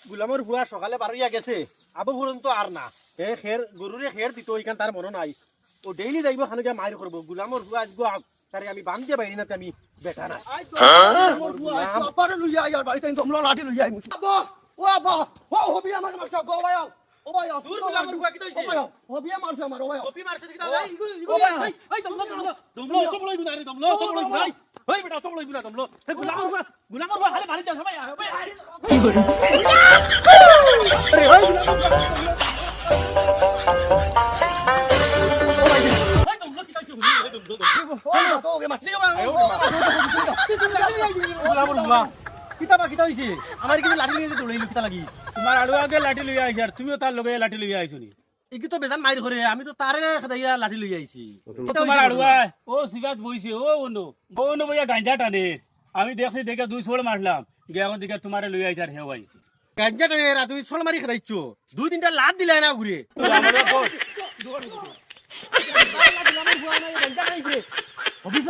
গুলামর বুয়া সকালে বাড়িয়া গেছে আবু পর্যন্ত আর না এ খের গরুরে খের দিত ওইখান তার মনে নাই ও ডেইলি যাইব খানুকে মাইর করবো গুলামর বুয়া আসবো তারে আমি বান্ধে বাইরে না আমি বেটা নাই মোর বুয়া আইছো আপারে লইয়া আইয়ার বাড়িতে তোমরা লাঠি লইয়া আইমু আব্বা ও আব্বা ও হবি আমার মারছে গো ভাই ও ভাই দূর গুলামর বুয়া কি হইছে হবি মারছে আমার ও ভাই কপি মারছে কি তাই এই দমলো তো বলই না রে দমলো তো বলই না ওই বেটা তো বলই না দমলো হে গুলামর বুয়া হালে বাড়ি যা সবাই ভাই কি করে আরে ওই গুলামর তোমার আড়ু আগে লাঠি লইয়া আইছি আর তুমিও তার লগে লাঠি লইয়া আইছো নি আমি তো তারে খেদাইয়া লাঠি লই আইছি তোমার আড়ুয়া ও সিগাত বইছে ও বন্ধু বইয়া গাঞ্জা টানে আমি দেখছি দেখে দুই ছোড় মারলাম গিয়ে এখন দিকে তোমারে লইয়া আইছি আর হেও আইছি গাঞ্জা টানে তুমি ছোল মারি খেদাইছো দুই তিনটা লাত দিলে না ঘুরে হবিস